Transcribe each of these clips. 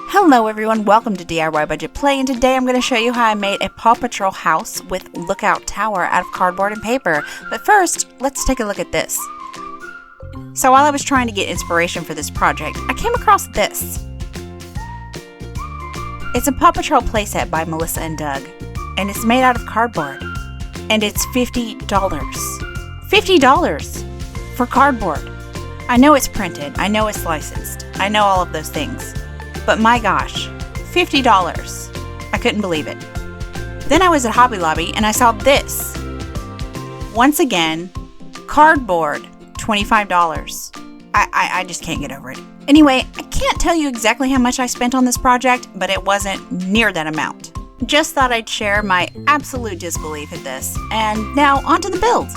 Hello everyone, welcome to DIY Budget Play, and today I'm going to show you how I made a Paw Patrol house with lookout tower out of cardboard and paper. But first, let's take a look at this. So while I was trying to get inspiration for this project, I came across this. It's a Paw Patrol playset by Melissa and Doug, and it's made out of cardboard. And it's $50. $50 for cardboard. I know it's printed, I know it's licensed, I know all of those things. But my gosh, $50. I couldn't believe it. Then I was at Hobby Lobby and I saw this. Once again, cardboard, $25. I just can't get over it. Anyway, I can't tell you exactly how much I spent on this project, but it wasn't near that amount. Just thought I'd share my absolute disbelief at this. And now on to the build.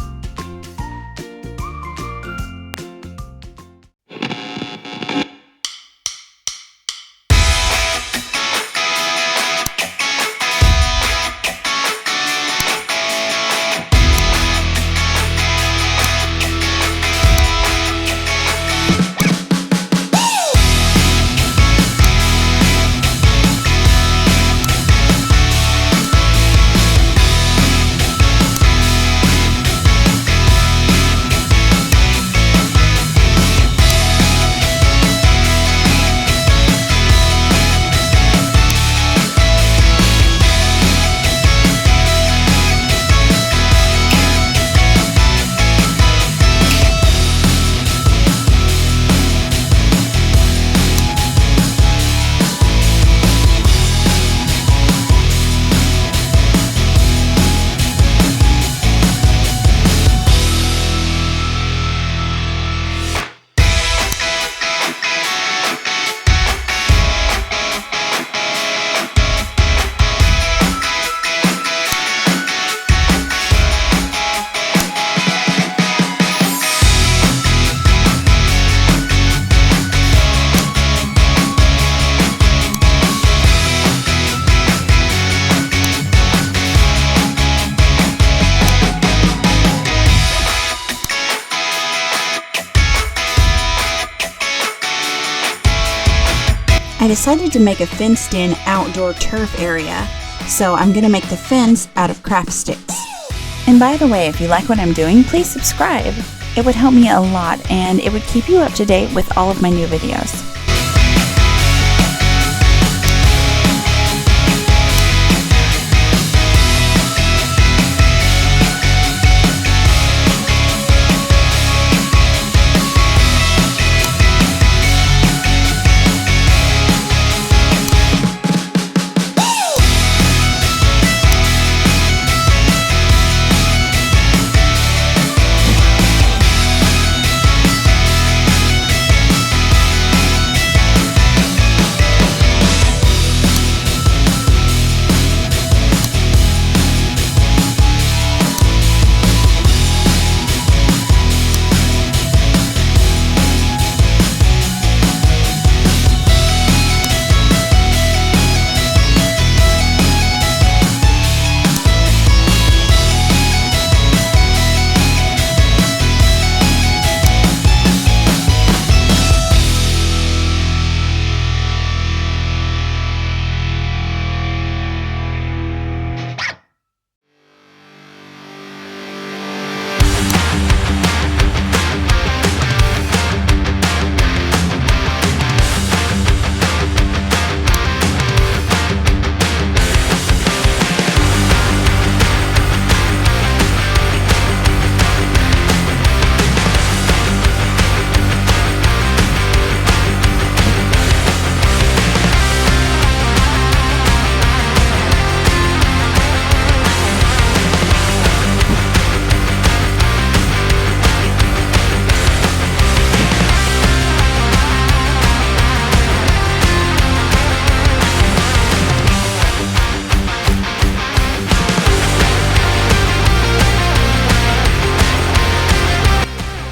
I decided to make a fenced-in outdoor turf area, so I'm going to make the fence out of craft sticks. And by the way, if you like what I'm doing, please subscribe. It would help me a lot, and it would keep you up to date with all of my new videos.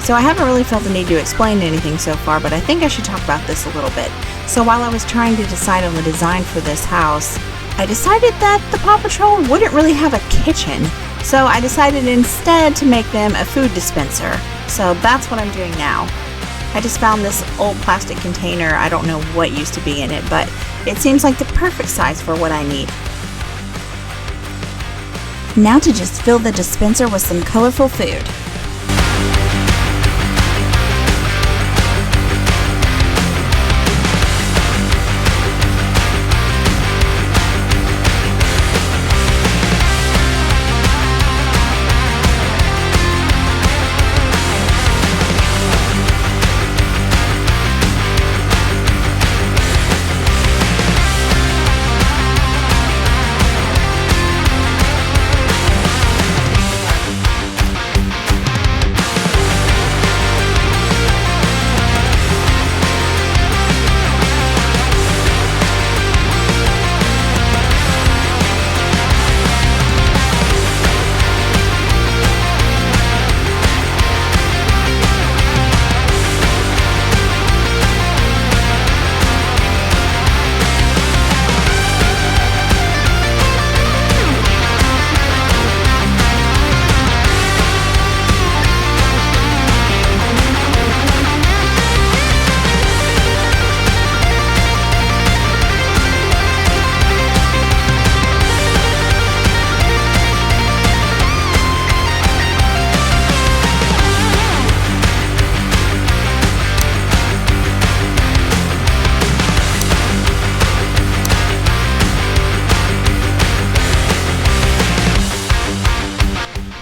So I haven't really felt the need to explain anything so far, but I think I should talk about this a little bit. So while I was trying to decide on the design for this house, I decided that the Paw Patrol wouldn't really have a kitchen. So I decided instead to make them a food dispenser. So that's what I'm doing now. I just found this old plastic container. I don't know what used to be in it, but it seems like the perfect size for what I need. Now to just fill the dispenser with some colorful food.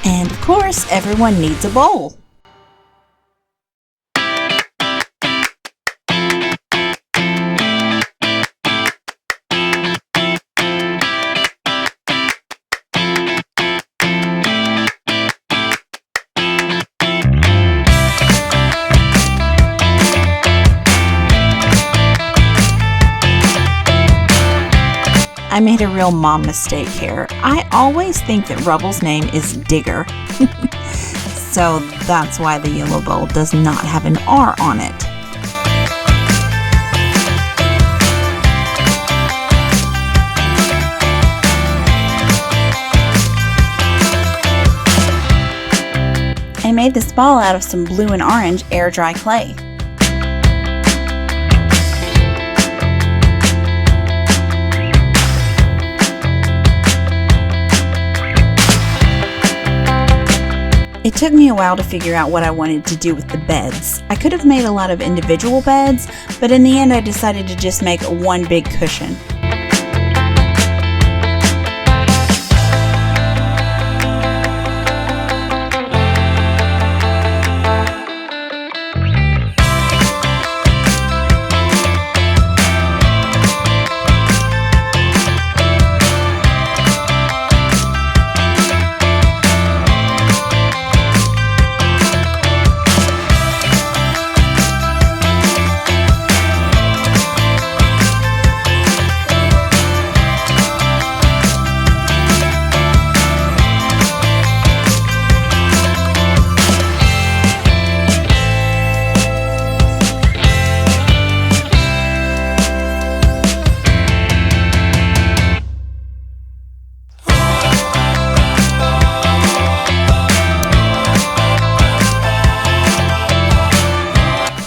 And of course, everyone needs a bowl. I made a real mom mistake here. I always think that Rubble's name is Digger. So that's why the yellow bowl does not have an R on it. I made this ball out of some blue and orange air dry clay. It took me a while to figure out what I wanted to do with the beds. I could have made a lot of individual beds, but in the end I decided to just make one big cushion.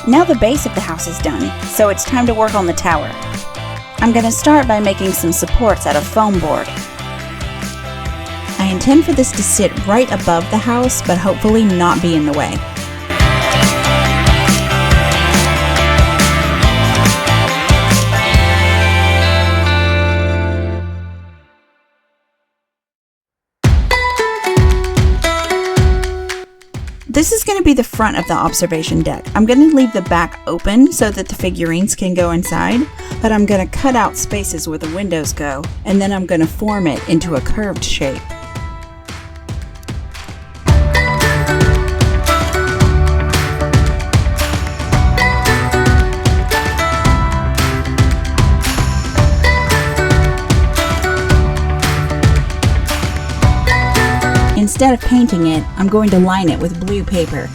Now the base of the house is done, so it's time to work on the tower. I'm going to start by making some supports out of foam board. I intend for this to sit right above the house, but hopefully not be in the way. This is going to be the front of the observation deck. I'm going to leave the back open so that the figurines can go inside, but I'm going to cut out spaces where the windows go, and then I'm going to form it into a curved shape. Instead of painting it, I'm going to line it with blue paper.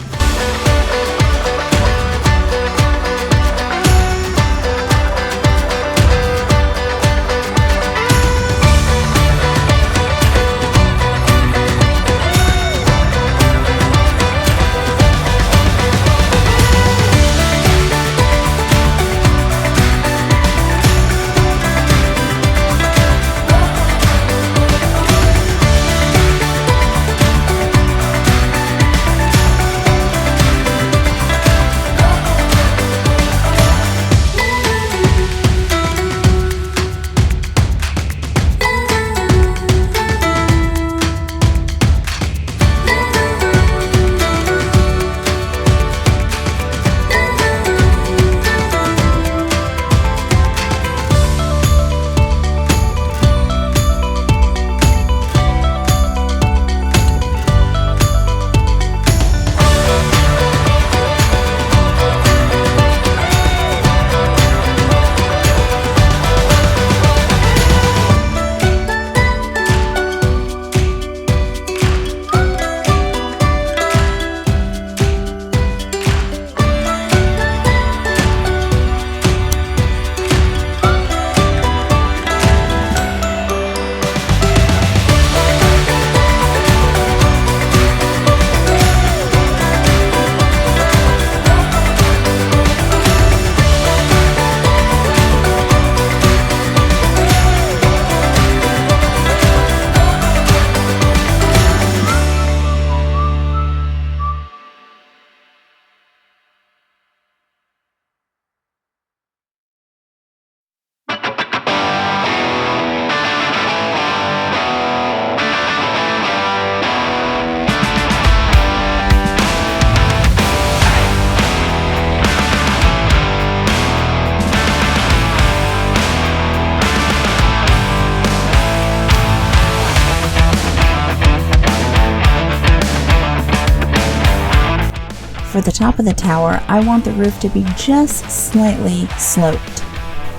For the top of the tower, I want the roof to be just slightly sloped.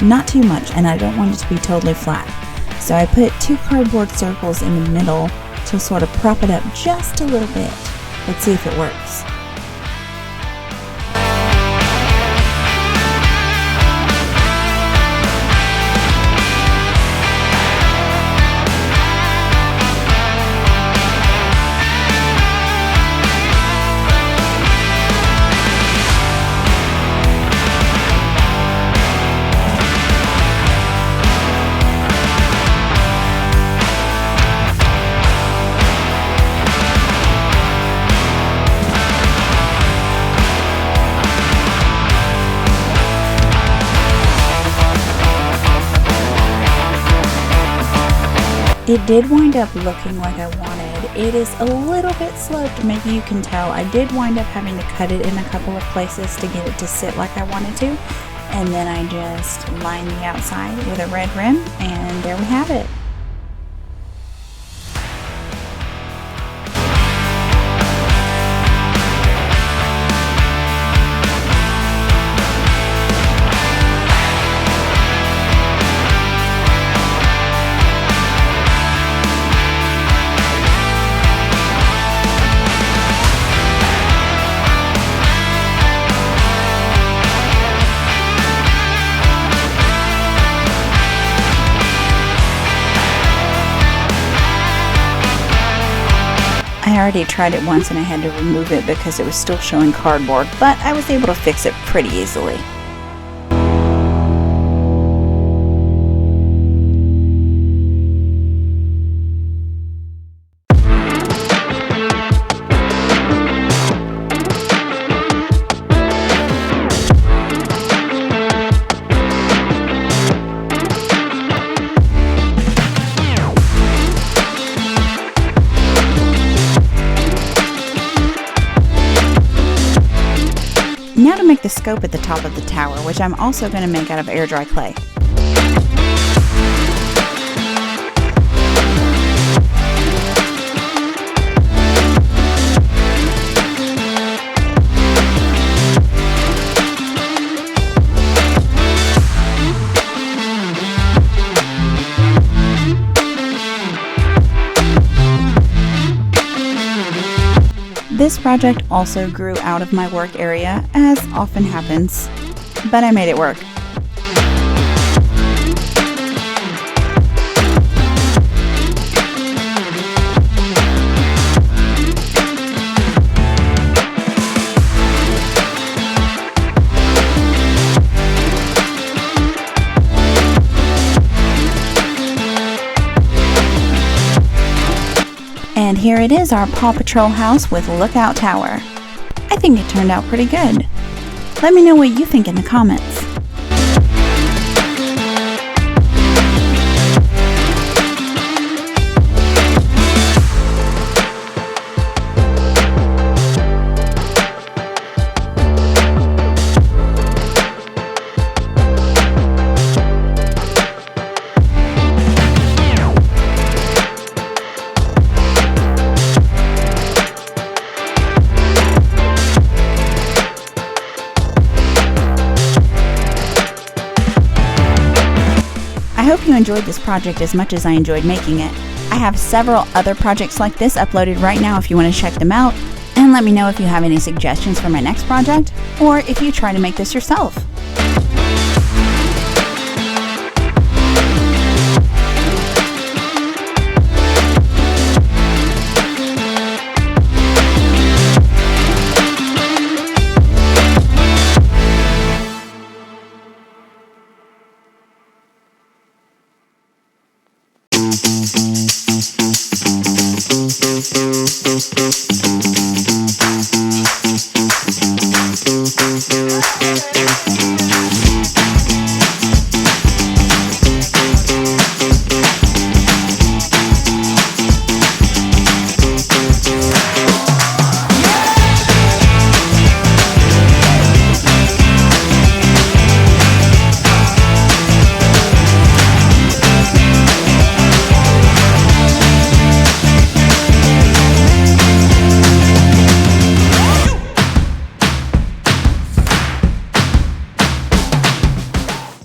Not too much, and I don't want it to be totally flat. So I put 2 cardboard circles in the middle to sort of prop it up just a little bit. Let's see if it works. It did wind up looking like I wanted. It is a little bit sloped, maybe you can tell. I did wind up having to cut it in a couple of places to get it to sit like I wanted to. And then I just lined the outside with a red rim, and there we have it. I already tried it once and I had to remove it because it was still showing cardboard, but I was able to fix it pretty easily. Now to make the scope at the top of the tower, which I'm also going to make out of air dry clay. This project also grew out of my work area, as often happens, but I made it work. And here it is, our Paw Patrol house with lookout tower. I think it turned out pretty good. Let me know what you think in the comments. I hope you enjoyed this project as much as I enjoyed making it. I have several other projects like this uploaded right now if you want to check them out, and let me know if you have any suggestions for my next project, or if you try to make this yourself.